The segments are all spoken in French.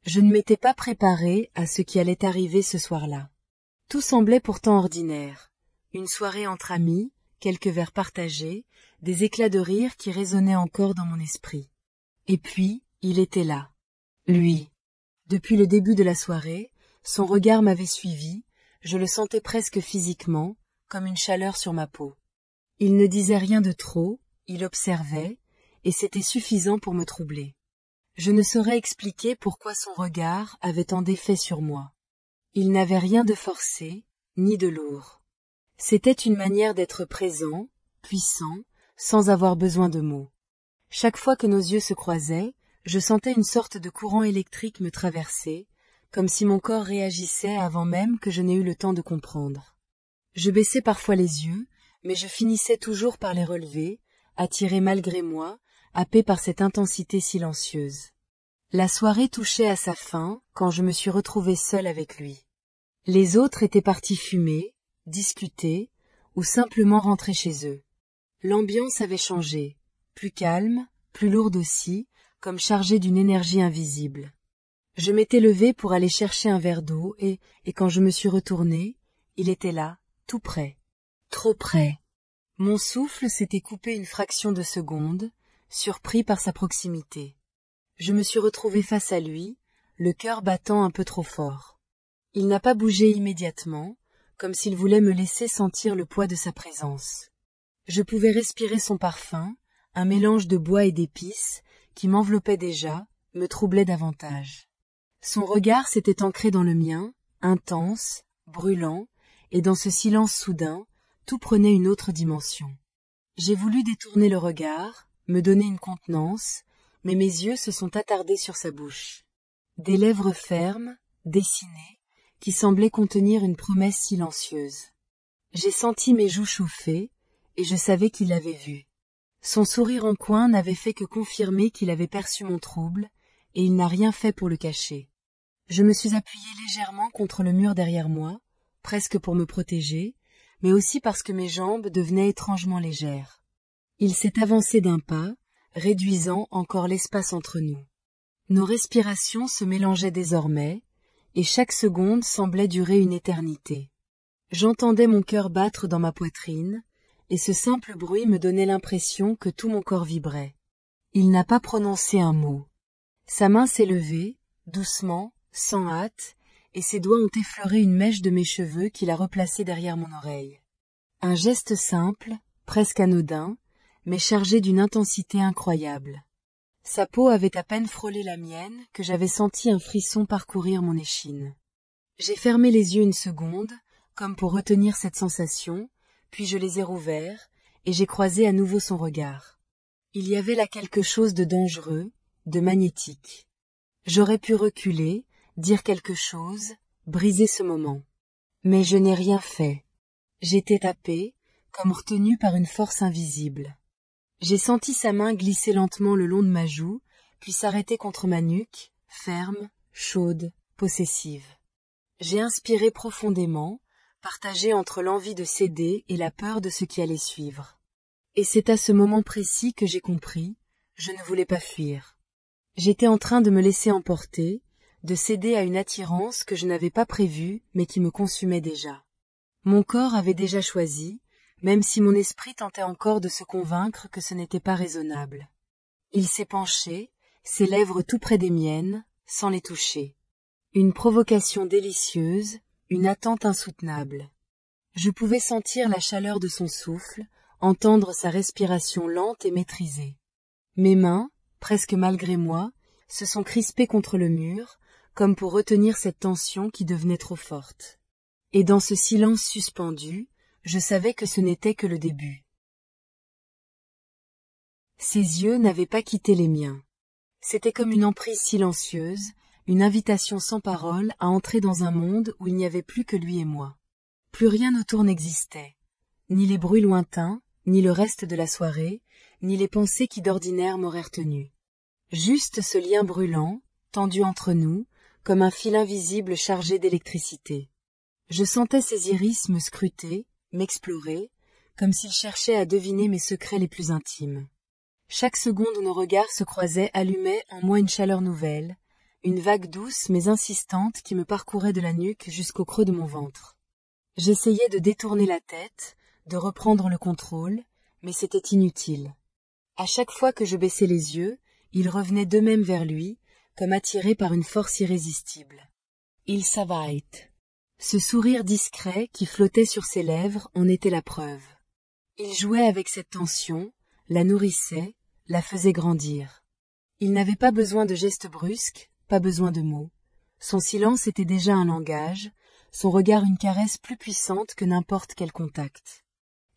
Je ne m'étais pas préparée à ce qui allait arriver ce soir-là. Tout semblait pourtant ordinaire. Une soirée entre amis, quelques verres partagés, des éclats de rire qui résonnaient encore dans mon esprit. Et puis, il était là. Lui. Depuis le début de la soirée, son regard m'avait suivi, je le sentais presque physiquement, comme une chaleur sur ma peau. Il ne disait rien de trop, il observait, et c'était suffisant pour me troubler. Je ne saurais expliquer pourquoi son regard avait tant d'effet sur moi. Il n'avait rien de forcé, ni de lourd. C'était une manière d'être présent, puissant, sans avoir besoin de mots. Chaque fois que nos yeux se croisaient, je sentais une sorte de courant électrique me traverser, comme si mon corps réagissait avant même que je n'ai eu le temps de comprendre. Je baissais parfois les yeux, mais je finissais toujours par les relever, attiré malgré moi, happé par cette intensité silencieuse. La soirée touchait à sa fin quand je me suis retrouvée seule avec lui. Les autres étaient partis fumer, discuter, ou simplement rentrer chez eux. L'ambiance avait changé, plus calme, plus lourde aussi, comme chargée d'une énergie invisible. Je m'étais levée pour aller chercher un verre d'eau et quand je me suis retournée, il était là, tout près. Trop près. Mon souffle s'était coupé une fraction de seconde, surpris par sa proximité. Je me suis retrouvée face à lui, le cœur battant un peu trop fort. Il n'a pas bougé immédiatement, comme s'il voulait me laisser sentir le poids de sa présence. Je pouvais respirer son parfum, un mélange de bois et d'épices, qui m'enveloppait déjà, me troublait davantage. Son regard s'était ancré dans le mien, intense, brûlant, et dans ce silence soudain, tout prenait une autre dimension. J'ai voulu détourner le regard, me donner une contenance, mais mes yeux se sont attardés sur sa bouche. Des lèvres fermes, dessinées, qui semblaient contenir une promesse silencieuse. J'ai senti mes joues chauffer, et je savais qu'il l'avait vu. Son sourire en coin n'avait fait que confirmer qu'il avait perçu mon trouble, et il n'a rien fait pour le cacher. Je me suis appuyée légèrement contre le mur derrière moi, presque pour me protéger, mais aussi parce que mes jambes devenaient étrangement légères. Il s'est avancé d'un pas, réduisant encore l'espace entre nous. Nos respirations se mélangeaient désormais, et chaque seconde semblait durer une éternité. J'entendais mon cœur battre dans ma poitrine, et ce simple bruit me donnait l'impression que tout mon corps vibrait. Il n'a pas prononcé un mot. Sa main s'est levée, doucement, sans hâte, et ses doigts ont effleuré une mèche de mes cheveux qu'il a replacée derrière mon oreille. Un geste simple, presque anodin, mais chargé d'une intensité incroyable. Sa peau avait à peine frôlé la mienne que j'avais senti un frisson parcourir mon échine. J'ai fermé les yeux une seconde, comme pour retenir cette sensation, puis je les ai rouverts, et j'ai croisé à nouveau son regard. Il y avait là quelque chose de dangereux, de magnétique. J'aurais pu reculer, dire quelque chose, briser ce moment. Mais je n'ai rien fait. J'étais happée, comme retenue par une force invisible. J'ai senti sa main glisser lentement le long de ma joue, puis s'arrêter contre ma nuque, ferme, chaude, possessive. J'ai inspiré profondément, partagé entre l'envie de céder et la peur de ce qui allait suivre. Et c'est à ce moment précis que j'ai compris, je ne voulais pas fuir. J'étais en train de me laisser emporter, de céder à une attirance que je n'avais pas prévue mais qui me consumait déjà. Mon corps avait déjà choisi, même si mon esprit tentait encore de se convaincre que ce n'était pas raisonnable. Il s'est penché, ses lèvres tout près des miennes, sans les toucher. Une provocation délicieuse, une attente insoutenable. Je pouvais sentir la chaleur de son souffle, entendre sa respiration lente et maîtrisée. Mes mains, presque malgré moi, se sont crispées contre le mur, comme pour retenir cette tension qui devenait trop forte. Et dans ce silence suspendu, je savais que ce n'était que le début. Ses yeux n'avaient pas quitté les miens. C'était comme une emprise silencieuse, une invitation sans parole à entrer dans un monde où il n'y avait plus que lui et moi. Plus rien autour n'existait, ni les bruits lointains, ni le reste de la soirée, ni les pensées qui d'ordinaire m'auraient retenu. Juste ce lien brûlant, tendu entre nous, comme un fil invisible chargé d'électricité. Je sentais ses iris me scruter, m'explorer, comme s'il cherchait à deviner mes secrets les plus intimes. Chaque seconde où nos regards se croisaient allumait en moi une chaleur nouvelle, une vague douce mais insistante qui me parcourait de la nuque jusqu'au creux de mon ventre. J'essayais de détourner la tête, de reprendre le contrôle, mais c'était inutile. À chaque fois que je baissais les yeux, ils revenaient d'eux-mêmes vers lui, comme attirés par une force irrésistible. Il savait. Ce sourire discret qui flottait sur ses lèvres en était la preuve. Il jouait avec cette tension, la nourrissait, la faisait grandir. Il n'avait pas besoin de gestes brusques, pas besoin de mots. Son silence était déjà un langage, son regard une caresse plus puissante que n'importe quel contact.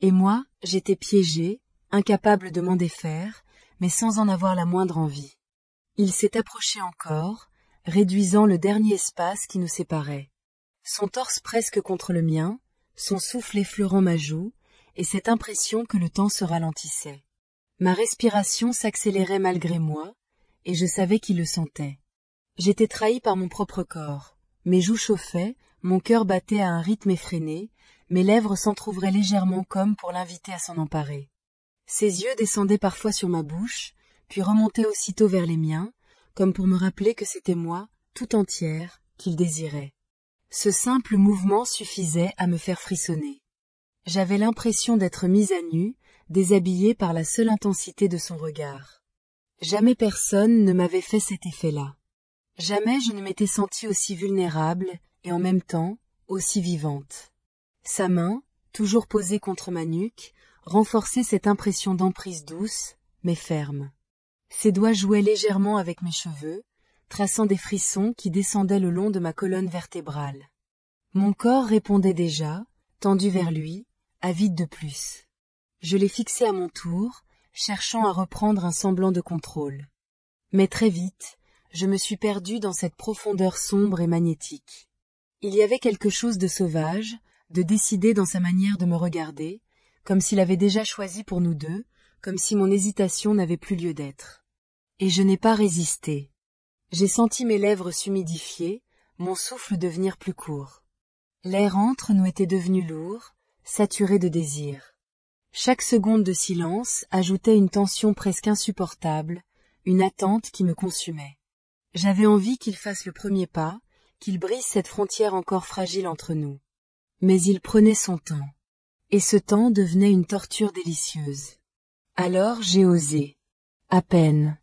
Et moi, j'étais piégée, incapable de m'en défaire, mais sans en avoir la moindre envie. Il s'est approché encore, réduisant le dernier espace qui nous séparait. Son torse presque contre le mien, son souffle effleurant ma joue, et cette impression que le temps se ralentissait. Ma respiration s'accélérait malgré moi, et je savais qu'il le sentait. J'étais trahie par mon propre corps. Mes joues chauffaient, mon cœur battait à un rythme effréné, mes lèvres s'entr'ouvraient légèrement comme pour l'inviter à s'en emparer. Ses yeux descendaient parfois sur ma bouche, puis remontaient aussitôt vers les miens, comme pour me rappeler que c'était moi, tout entière, qu'il désirait. Ce simple mouvement suffisait à me faire frissonner. J'avais l'impression d'être mise à nu, déshabillée par la seule intensité de son regard. Jamais personne ne m'avait fait cet effet-là. Jamais je ne m'étais sentie aussi vulnérable et en même temps aussi vivante. Sa main, toujours posée contre ma nuque, renforçait cette impression d'emprise douce, mais ferme. Ses doigts jouaient légèrement avec mes cheveux, traçant des frissons qui descendaient le long de ma colonne vertébrale. Mon corps répondait déjà, tendu vers lui, avide de plus. Je l'ai fixé à mon tour, cherchant à reprendre un semblant de contrôle. Mais très vite, je me suis perdue dans cette profondeur sombre et magnétique. Il y avait quelque chose de sauvage, de décidé dans sa manière de me regarder, comme s'il avait déjà choisi pour nous deux, comme si mon hésitation n'avait plus lieu d'être. Et je n'ai pas résisté. J'ai senti mes lèvres s'humidifier, mon souffle devenir plus court. L'air entre nous était devenu lourd, saturé de désir. Chaque seconde de silence ajoutait une tension presque insupportable, une attente qui me consumait. J'avais envie qu'il fasse le premier pas, qu'il brise cette frontière encore fragile entre nous. Mais il prenait son temps. Et ce temps devenait une torture délicieuse. Alors j'ai osé. À peine.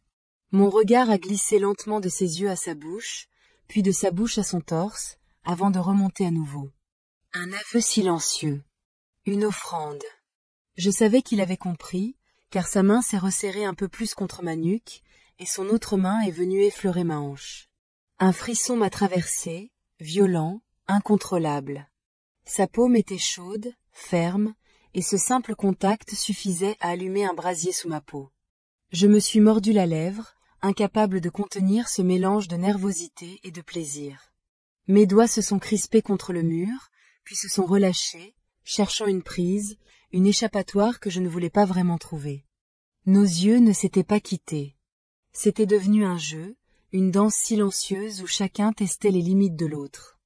Mon regard a glissé lentement de ses yeux à sa bouche, puis de sa bouche à son torse, avant de remonter à nouveau. Un aveu silencieux. Une offrande. Je savais qu'il avait compris, car sa main s'est resserrée un peu plus contre ma nuque, et son autre main est venue effleurer ma hanche. Un frisson m'a traversé, violent, incontrôlable. Sa paume était chaude, ferme, et ce simple contact suffisait à allumer un brasier sous ma peau. Je me suis mordu la lèvre, incapable de contenir ce mélange de nervosité et de plaisir. Mes doigts se sont crispés contre le mur, puis se sont relâchés, cherchant une prise, une échappatoire que je ne voulais pas vraiment trouver. Nos yeux ne s'étaient pas quittés. C'était devenu un jeu, une danse silencieuse où chacun testait les limites de l'autre.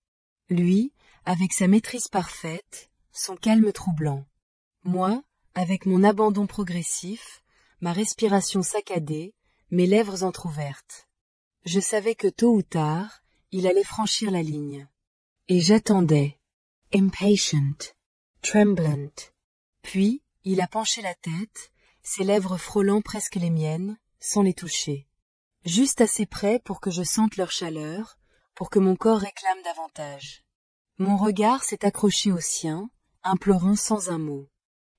Lui, avec sa maîtrise parfaite, son calme troublant. Moi, avec mon abandon progressif, ma respiration saccadée, mes lèvres entr'ouvertes. Je savais que tôt ou tard, il allait franchir la ligne. Et j'attendais. Impatient. Tremblant. Puis, il a penché la tête, ses lèvres frôlant presque les miennes, sans les toucher. Juste assez près pour que je sente leur chaleur, pour que mon corps réclame davantage. Mon regard s'est accroché au sien, implorant sans un mot.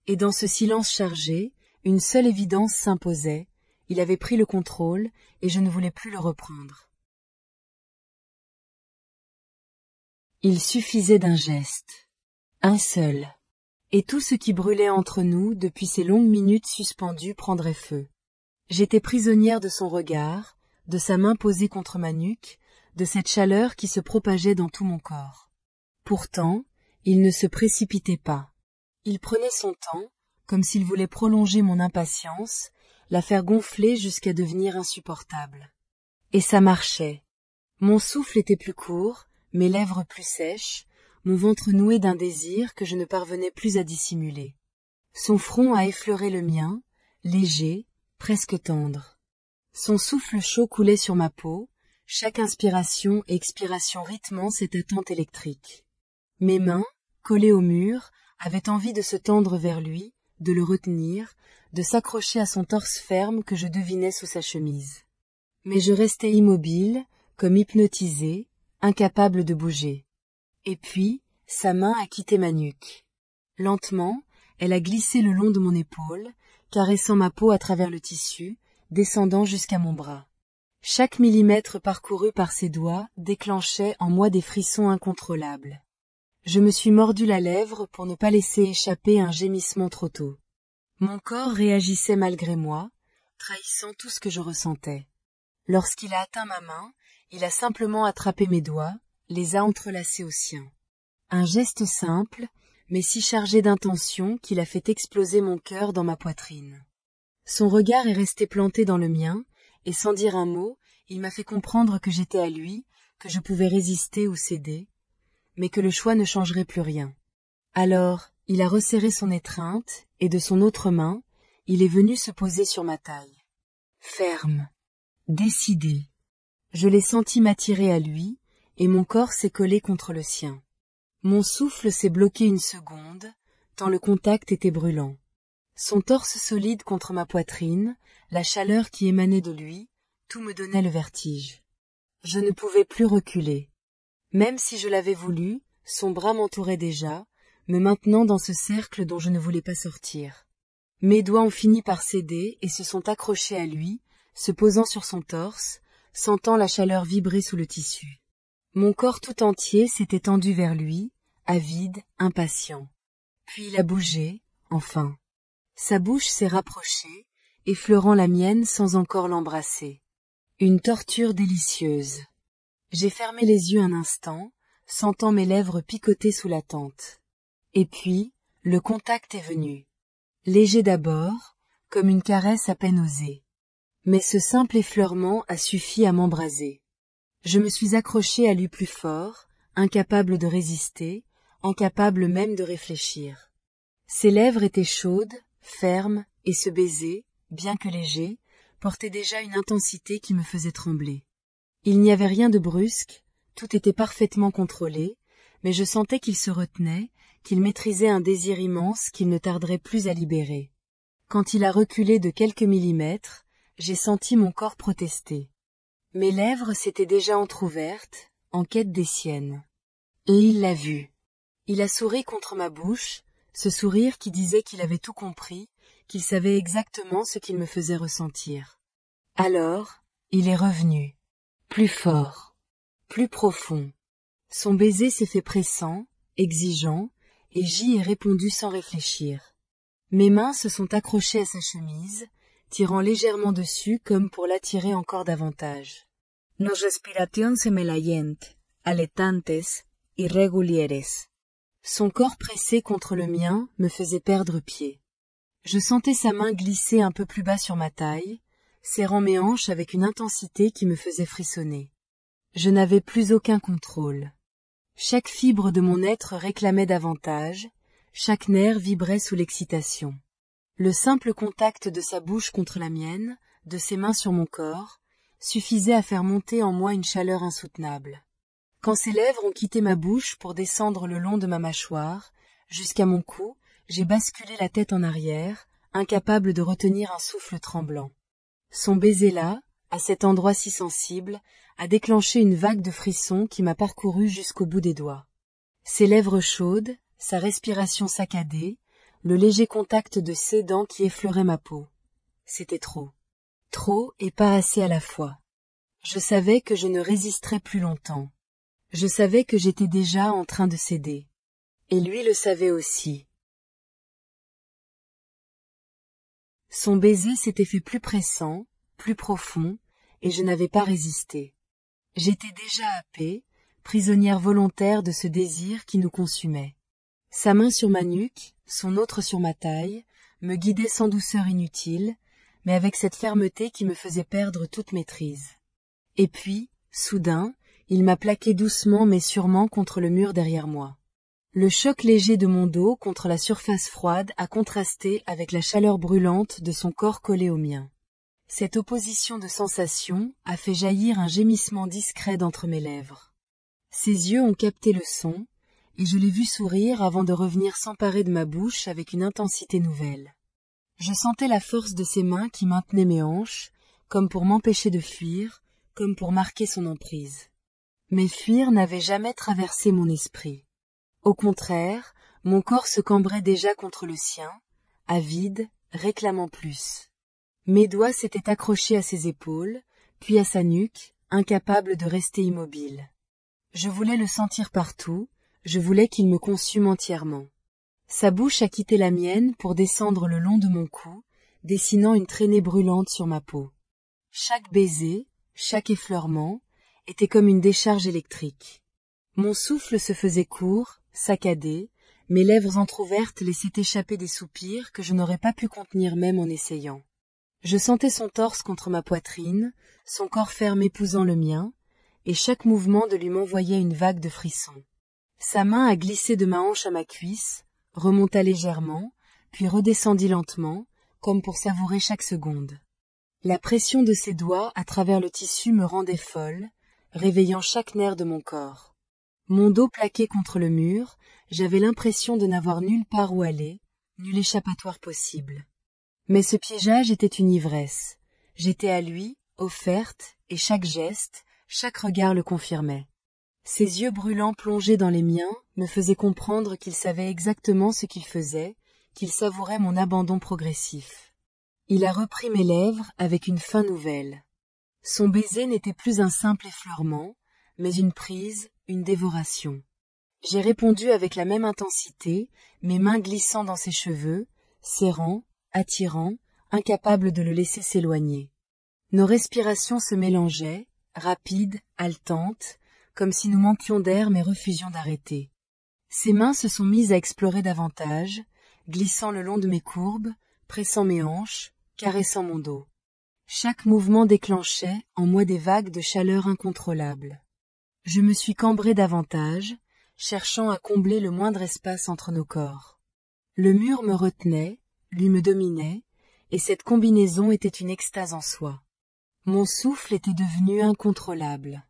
Et dans ce silence chargé, une seule évidence s'imposait, il avait pris le contrôle, et je ne voulais plus le reprendre. Il suffisait d'un geste. Un seul. Et tout ce qui brûlait entre nous depuis ces longues minutes suspendues prendrait feu. J'étais prisonnière de son regard, de sa main posée contre ma nuque, de cette chaleur qui se propageait dans tout mon corps. Pourtant, il ne se précipitait pas. Il prenait son temps, comme s'il voulait prolonger mon impatience, la faire gonfler jusqu'à devenir insupportable. Et ça marchait. Mon souffle était plus court, mes lèvres plus sèches, mon ventre noué d'un désir que je ne parvenais plus à dissimuler. Son front a effleuré le mien, léger, presque tendre. Son souffle chaud coulait sur ma peau, chaque inspiration et expiration rythmant cette attente électrique. Mes mains, collées au mur, avaient envie de se tendre vers lui, de le retenir, de s'accrocher à son torse ferme que je devinais sous sa chemise. Mais je restais immobile, comme hypnotisé, incapable de bouger. Et puis, sa main a quitté ma nuque. Lentement, elle a glissé le long de mon épaule, caressant ma peau à travers le tissu, descendant jusqu'à mon bras. Chaque millimètre parcouru par ses doigts déclenchait en moi des frissons incontrôlables. Je me suis mordu la lèvre pour ne pas laisser échapper un gémissement trop tôt. Mon corps réagissait malgré moi, trahissant tout ce que je ressentais. Lorsqu'il a atteint ma main, il a simplement attrapé mes doigts, les a entrelacés aux siens. Un geste simple, mais si chargé d'intention qu'il a fait exploser mon cœur dans ma poitrine. Son regard est resté planté dans le mien, et sans dire un mot, il m'a fait comprendre que j'étais à lui, que je pouvais résister ou céder, mais que le choix ne changerait plus rien. Alors, il a resserré son étreinte, et de son autre main, il est venu se poser sur ma taille. Ferme, décidé. Je l'ai senti m'attirer à lui, et mon corps s'est collé contre le sien. Mon souffle s'est bloqué une seconde, tant le contact était brûlant. Son torse solide contre ma poitrine, la chaleur qui émanait de lui, tout me donnait le vertige. Je ne pouvais plus reculer. Même si je l'avais voulu, son bras m'entourait déjà, me maintenant dans ce cercle dont je ne voulais pas sortir. Mes doigts ont fini par céder et se sont accrochés à lui, se posant sur son torse, sentant la chaleur vibrer sous le tissu. Mon corps tout entier s'est étendu vers lui, avide, impatient. Puis il a bougé, enfin. Sa bouche s'est rapprochée, effleurant la mienne sans encore l'embrasser. Une torture délicieuse. J'ai fermé les yeux un instant, sentant mes lèvres picoter sous la tente. Et puis, le contact est venu. Léger d'abord, comme une caresse à peine osée. Mais ce simple effleurement a suffi à m'embraser. Je me suis accrochée à lui plus fort, incapable de résister, incapable même de réfléchir. Ses lèvres étaient chaudes, fermes, et ce baiser, bien que léger, portait déjà une intensité qui me faisait trembler. Il n'y avait rien de brusque, tout était parfaitement contrôlé, mais je sentais qu'il se retenait, qu'il maîtrisait un désir immense qu'il ne tarderait plus à libérer. Quand il a reculé de quelques millimètres, j'ai senti mon corps protester. Mes lèvres s'étaient déjà entr'ouvertes, en quête des siennes. Et il l'a vu. Il a souri contre ma bouche, ce sourire qui disait qu'il avait tout compris, qu'il savait exactement ce qu'il me faisait ressentir. Alors, il est revenu. Plus fort, plus profond. Son baiser s'est fait pressant, exigeant, et j'y ai répondu sans réfléchir. Mes mains se sont accrochées à sa chemise, tirant légèrement dessus comme pour l'attirer encore davantage. Nos respirations se melayent, aletantes, irregulieres. Son corps pressé contre le mien me faisait perdre pied. Je sentais sa main glisser un peu plus bas sur ma taille, serrant mes hanches avec une intensité qui me faisait frissonner. Je n'avais plus aucun contrôle. Chaque fibre de mon être réclamait davantage, chaque nerf vibrait sous l'excitation. Le simple contact de sa bouche contre la mienne, de ses mains sur mon corps, suffisait à faire monter en moi une chaleur insoutenable. Quand ses lèvres ont quitté ma bouche pour descendre le long de ma mâchoire, jusqu'à mon cou, j'ai basculé la tête en arrière, incapable de retenir un souffle tremblant. Son baiser là, à cet endroit si sensible, a déclenché une vague de frissons qui m'a parcouru jusqu'au bout des doigts. Ses lèvres chaudes, sa respiration saccadée, le léger contact de ses dents qui effleuraient ma peau. C'était trop. Trop et pas assez à la fois. Je savais que je ne résisterais plus longtemps. Je savais que j'étais déjà en train de céder. Et lui le savait aussi. Son baiser s'était fait plus pressant, plus profond, et je n'avais pas résisté. J'étais déjà happée, prisonnière volontaire de ce désir qui nous consumait. Sa main sur ma nuque, son autre sur ma taille, me guidait sans douceur inutile, mais avec cette fermeté qui me faisait perdre toute maîtrise. Et puis, soudain, il m'a plaqué doucement mais sûrement contre le mur derrière moi. Le choc léger de mon dos contre la surface froide a contrasté avec la chaleur brûlante de son corps collé au mien. Cette opposition de sensations a fait jaillir un gémissement discret d'entre mes lèvres. Ses yeux ont capté le son, et je l'ai vu sourire avant de revenir s'emparer de ma bouche avec une intensité nouvelle. Je sentais la force de ses mains qui maintenaient mes hanches, comme pour m'empêcher de fuir, comme pour marquer son emprise. Mais fuir n'avait jamais traversé mon esprit. Au contraire, mon corps se cambrait déjà contre le sien, avide, réclamant plus. Mes doigts s'étaient accrochés à ses épaules, puis à sa nuque, incapables de rester immobiles. Je voulais le sentir partout, je voulais qu'il me consume entièrement. Sa bouche a quitté la mienne pour descendre le long de mon cou, dessinant une traînée brûlante sur ma peau. Chaque baiser, chaque effleurement, était comme une décharge électrique. Mon souffle se faisait court, saccadé, mes lèvres entr'ouvertes laissaient échapper des soupirs que je n'aurais pas pu contenir même en essayant. Je sentais son torse contre ma poitrine, son corps ferme épousant le mien, et chaque mouvement de lui m'envoyait une vague de frissons. Sa main a glissé de ma hanche à ma cuisse, remonta légèrement, puis redescendit lentement, comme pour savourer chaque seconde. La pression de ses doigts à travers le tissu me rendait folle, réveillant chaque nerf de mon corps. Mon dos plaqué contre le mur, j'avais l'impression de n'avoir nulle part où aller, nul échappatoire possible. Mais ce piégeage était une ivresse. J'étais à lui, offerte, et chaque geste, chaque regard le confirmait. Ses yeux brûlants plongés dans les miens me faisaient comprendre qu'il savait exactement ce qu'il faisait, qu'il savourait mon abandon progressif. Il a repris mes lèvres avec une fin nouvelle. Son baiser n'était plus un simple effleurement, mais une prise, une dévoration. J'ai répondu avec la même intensité, mes mains glissant dans ses cheveux, serrant, attirant, incapable de le laisser s'éloigner. Nos respirations se mélangeaient, rapides, haletantes, comme si nous manquions d'air mais refusions d'arrêter. Ses mains se sont mises à explorer davantage, glissant le long de mes courbes, pressant mes hanches, caressant mon dos. Chaque mouvement déclenchait en moi des vagues de chaleur incontrôlables. Je me suis cambré davantage, cherchant à combler le moindre espace entre nos corps. Le mur me retenait, lui me dominait, et cette combinaison était une extase en soi. Mon souffle était devenu incontrôlable.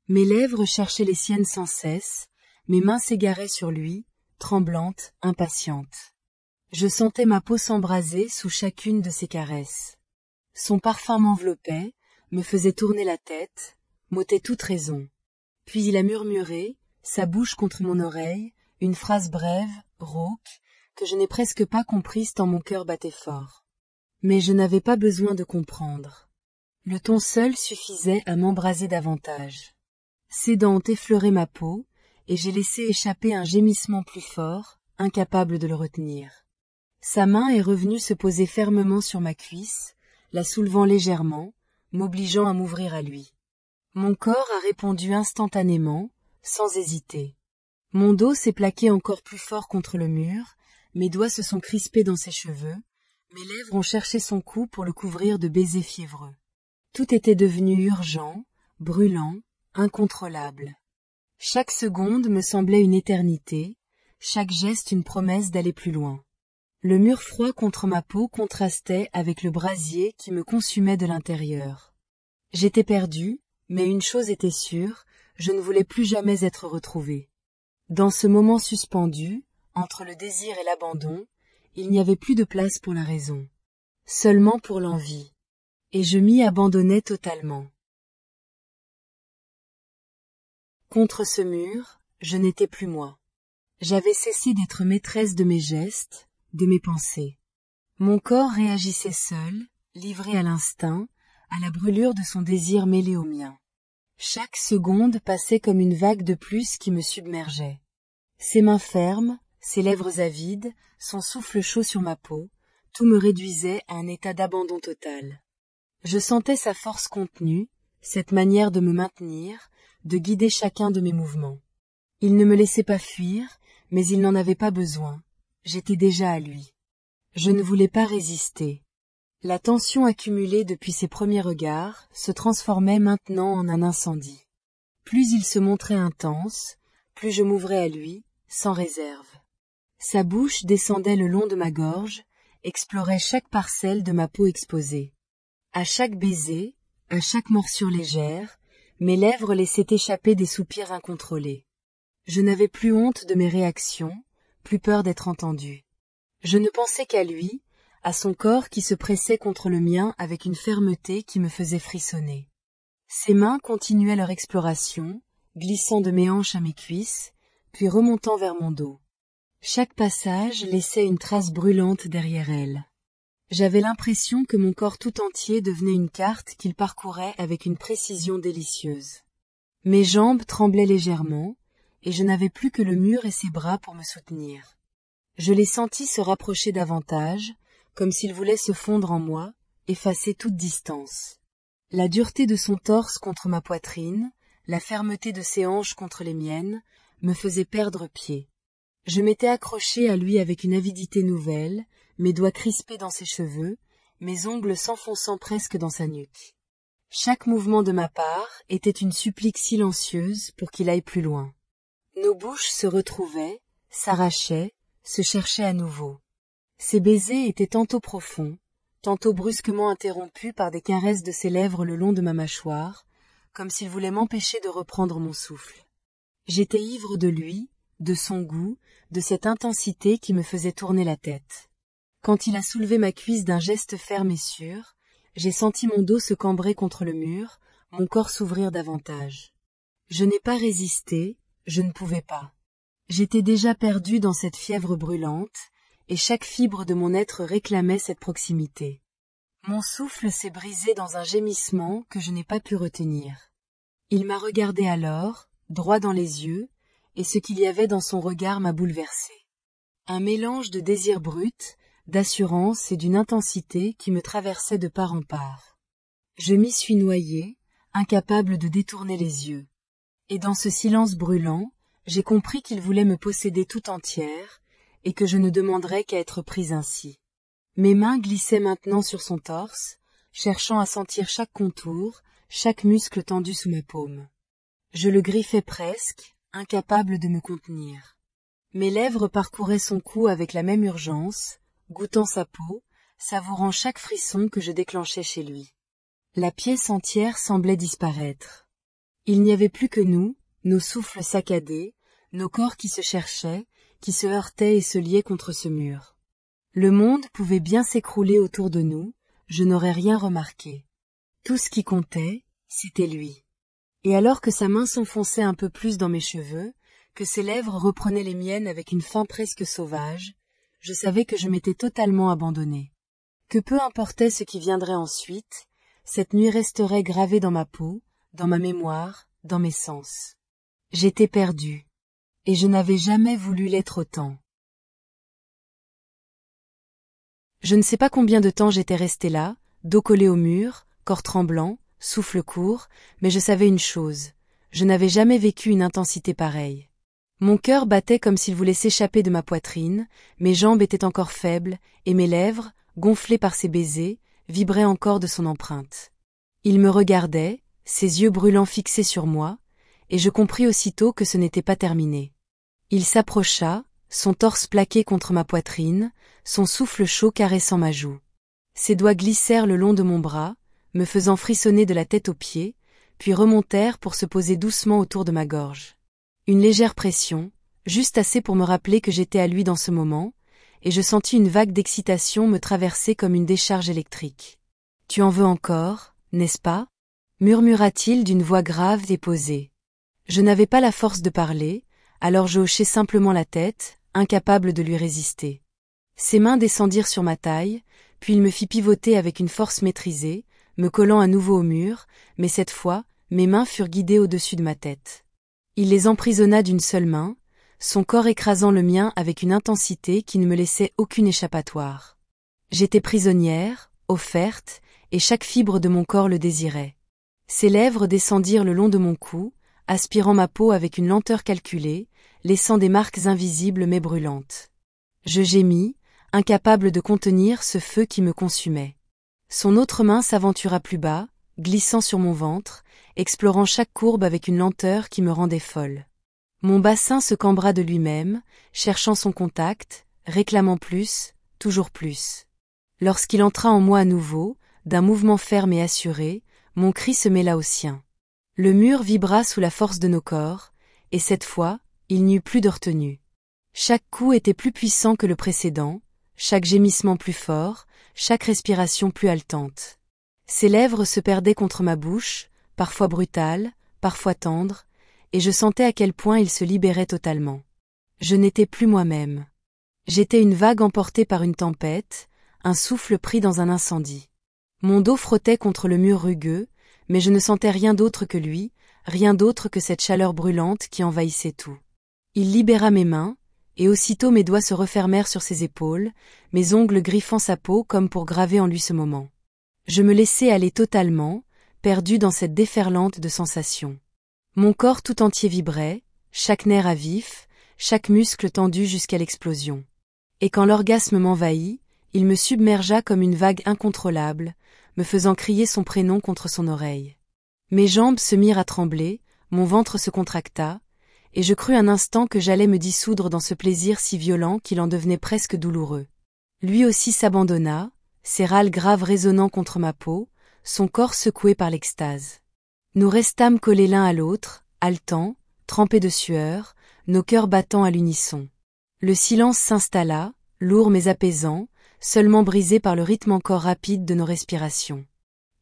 Mes lèvres cherchaient les siennes sans cesse, mes mains s'égaraient sur lui, tremblantes, impatientes. Je sentais ma peau s'embraser sous chacune de ses caresses. Son parfum m'enveloppait, me faisait tourner la tête, m'ôtait toute raison. Puis il a murmuré, sa bouche contre mon oreille, une phrase brève, rauque, que je n'ai presque pas comprise tant mon cœur battait fort. Mais je n'avais pas besoin de comprendre. Le ton seul suffisait à m'embraser davantage. Ses dents ont effleuré ma peau, et j'ai laissé échapper un gémissement plus fort, incapable de le retenir. Sa main est revenue se poser fermement sur ma cuisse, la soulevant légèrement, m'obligeant à m'ouvrir à lui. Mon corps a répondu instantanément, sans hésiter. Mon dos s'est plaqué encore plus fort contre le mur, mes doigts se sont crispés dans ses cheveux, mes lèvres ont cherché son cou pour le couvrir de baisers fiévreux. Tout était devenu urgent, brûlant, incontrôlable. Chaque seconde me semblait une éternité, chaque geste une promesse d'aller plus loin. Le mur froid contre ma peau contrastait avec le brasier qui me consumait de l'intérieur. J'étais perdue, mais une chose était sûre, je ne voulais plus jamais être retrouvée. Dans ce moment suspendu, entre le désir et l'abandon, il n'y avait plus de place pour la raison, seulement pour l'envie, et je m'y abandonnais totalement. Contre ce mur, je n'étais plus moi. J'avais cessé d'être maîtresse de mes gestes, de mes pensées. Mon corps réagissait seul, livré à l'instinct, à la brûlure de son désir mêlé au mien. Chaque seconde passait comme une vague de plus qui me submergeait. Ses mains fermes, ses lèvres avides, son souffle chaud sur ma peau, tout me réduisait à un état d'abandon total. Je sentais sa force contenue, cette manière de me maintenir, de guider chacun de mes mouvements. Il ne me laissait pas fuir, mais il n'en avait pas besoin. J'étais déjà à lui. Je ne voulais pas résister. La tension accumulée depuis ses premiers regards se transformait maintenant en un incendie. Plus il se montrait intense, plus je m'ouvrais à lui, sans réserve. Sa bouche descendait le long de ma gorge, explorait chaque parcelle de ma peau exposée. À chaque baiser, à chaque morsure légère, mes lèvres laissaient échapper des soupirs incontrôlés. Je n'avais plus honte de mes réactions, plus peur d'être entendue. Je ne pensais qu'à lui, à son corps qui se pressait contre le mien avec une fermeté qui me faisait frissonner. Ses mains continuaient leur exploration, glissant de mes hanches à mes cuisses, puis remontant vers mon dos. Chaque passage laissait une trace brûlante derrière elle. J'avais l'impression que mon corps tout entier devenait une carte qu'il parcourait avec une précision délicieuse. Mes jambes tremblaient légèrement, et je n'avais plus que le mur et ses bras pour me soutenir. Je les sentis se rapprocher davantage, comme s'ils voulaient se fondre en moi, effacer toute distance. La dureté de son torse contre ma poitrine, la fermeté de ses hanches contre les miennes, me faisaient perdre pied. Je m'étais accrochée à lui avec une avidité nouvelle, mes doigts crispés dans ses cheveux, mes ongles s'enfonçant presque dans sa nuque. Chaque mouvement de ma part était une supplique silencieuse pour qu'il aille plus loin. Nos bouches se retrouvaient, s'arrachaient, se cherchaient à nouveau. Ses baisers étaient tantôt profonds, tantôt brusquement interrompus par des caresses de ses lèvres le long de ma mâchoire, comme s'il voulait m'empêcher de reprendre mon souffle. J'étais ivre de lui, de son goût, de cette intensité qui me faisait tourner la tête. Quand il a soulevé ma cuisse d'un geste ferme et sûr, j'ai senti mon dos se cambrer contre le mur, mon corps s'ouvrir davantage. Je n'ai pas résisté, je ne pouvais pas. J'étais déjà perdue dans cette fièvre brûlante, et chaque fibre de mon être réclamait cette proximité. Mon souffle s'est brisé dans un gémissement que je n'ai pas pu retenir. Il m'a regardé alors, droit dans les yeux, et ce qu'il y avait dans son regard m'a bouleversée. Un mélange de désir brut, d'assurance et d'une intensité qui me traversait de part en part. Je m'y suis noyée, incapable de détourner les yeux. Et dans ce silence brûlant, j'ai compris qu'il voulait me posséder tout entière, et que je ne demanderais qu'à être prise ainsi. Mes mains glissaient maintenant sur son torse, cherchant à sentir chaque contour, chaque muscle tendu sous ma paume. Je le griffais presque, incapable de me contenir. Mes lèvres parcouraient son cou avec la même urgence, goûtant sa peau, savourant chaque frisson que je déclenchais chez lui. La pièce entière semblait disparaître. Il n'y avait plus que nous, nos souffles saccadés, nos corps qui se cherchaient, qui se heurtaient et se liaient contre ce mur. Le monde pouvait bien s'écrouler autour de nous, je n'aurais rien remarqué. Tout ce qui comptait, c'était lui. Et alors que sa main s'enfonçait un peu plus dans mes cheveux, que ses lèvres reprenaient les miennes avec une faim presque sauvage, je savais que je m'étais totalement abandonnée. Que peu importait ce qui viendrait ensuite, cette nuit resterait gravée dans ma peau, dans ma mémoire, dans mes sens. J'étais perdue. Et je n'avais jamais voulu l'être autant. Je ne sais pas combien de temps j'étais restée là, dos collé au mur, corps tremblant, souffle court, mais je savais une chose, je n'avais jamais vécu une intensité pareille. Mon cœur battait comme s'il voulait s'échapper de ma poitrine, mes jambes étaient encore faibles, et mes lèvres, gonflées par ses baisers, vibraient encore de son empreinte. Il me regardait, ses yeux brûlants fixés sur moi, et je compris aussitôt que ce n'était pas terminé. Il s'approcha, son torse plaqué contre ma poitrine, son souffle chaud caressant ma joue. Ses doigts glissèrent le long de mon bras, me faisant frissonner de la tête aux pieds, puis remontèrent pour se poser doucement autour de ma gorge. Une légère pression, juste assez pour me rappeler que j'étais à lui dans ce moment, et je sentis une vague d'excitation me traverser comme une décharge électrique. « Tu en veux encore, n'est-ce pas ?» murmura-t-il d'une voix grave et posée. Je n'avais pas la force de parler, alors je hochai simplement la tête, incapable de lui résister. Ses mains descendirent sur ma taille, puis il me fit pivoter avec une force maîtrisée, me collant à nouveau au mur, mais cette fois, mes mains furent guidées au-dessus de ma tête. Il les emprisonna d'une seule main, son corps écrasant le mien avec une intensité qui ne me laissait aucune échappatoire. J'étais prisonnière, offerte, et chaque fibre de mon corps le désirait. Ses lèvres descendirent le long de mon cou, aspirant ma peau avec une lenteur calculée, laissant des marques invisibles mais brûlantes. Je gémis, incapable de contenir ce feu qui me consumait. Son autre main s'aventura plus bas, glissant sur mon ventre, explorant chaque courbe avec une lenteur qui me rendait folle. Mon bassin se cambra de lui-même, cherchant son contact, réclamant plus, toujours plus. Lorsqu'il entra en moi à nouveau, d'un mouvement ferme et assuré, mon cri se mêla au sien. Le mur vibra sous la force de nos corps, et cette fois, il n'y eut plus de retenue. Chaque coup était plus puissant que le précédent, chaque gémissement plus fort, chaque respiration plus haletante. Ses lèvres se perdaient contre ma bouche, parfois brutales, parfois tendres, et je sentais à quel point il se libérait totalement. Je n'étais plus moi-même. J'étais une vague emportée par une tempête, un souffle pris dans un incendie. Mon dos frottait contre le mur rugueux, mais je ne sentais rien d'autre que lui, rien d'autre que cette chaleur brûlante qui envahissait tout. Il libéra mes mains, et aussitôt mes doigts se refermèrent sur ses épaules, mes ongles griffant sa peau comme pour graver en lui ce moment. Je me laissai aller totalement, perdu dans cette déferlante de sensations. Mon corps tout entier vibrait, chaque nerf à vif, chaque muscle tendu jusqu'à l'explosion. Et quand l'orgasme m'envahit, il me submergea comme une vague incontrôlable, me faisant crier son prénom contre son oreille. Mes jambes se mirent à trembler, mon ventre se contracta, et je crus un instant que j'allais me dissoudre dans ce plaisir si violent qu'il en devenait presque douloureux. Lui aussi s'abandonna, ses râles graves résonnant contre ma peau, son corps secoué par l'extase. Nous restâmes collés l'un à l'autre, haletants, trempés de sueur, nos cœurs battant à l'unisson. Le silence s'installa, lourd mais apaisant, seulement brisé par le rythme encore rapide de nos respirations.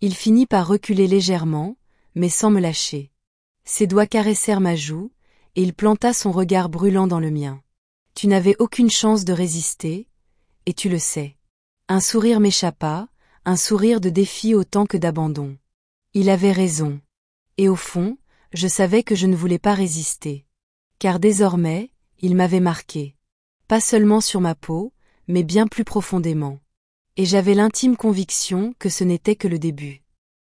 Il finit par reculer légèrement, mais sans me lâcher. Ses doigts caressèrent ma joue, et il planta son regard brûlant dans le mien. Tu n'avais aucune chance de résister, et tu le sais. Un sourire m'échappa, un sourire de défi autant que d'abandon. Il avait raison. Et au fond, je savais que je ne voulais pas résister. Car désormais, il m'avait marqué. Pas seulement sur ma peau, mais bien plus profondément. Et j'avais l'intime conviction que ce n'était que le début.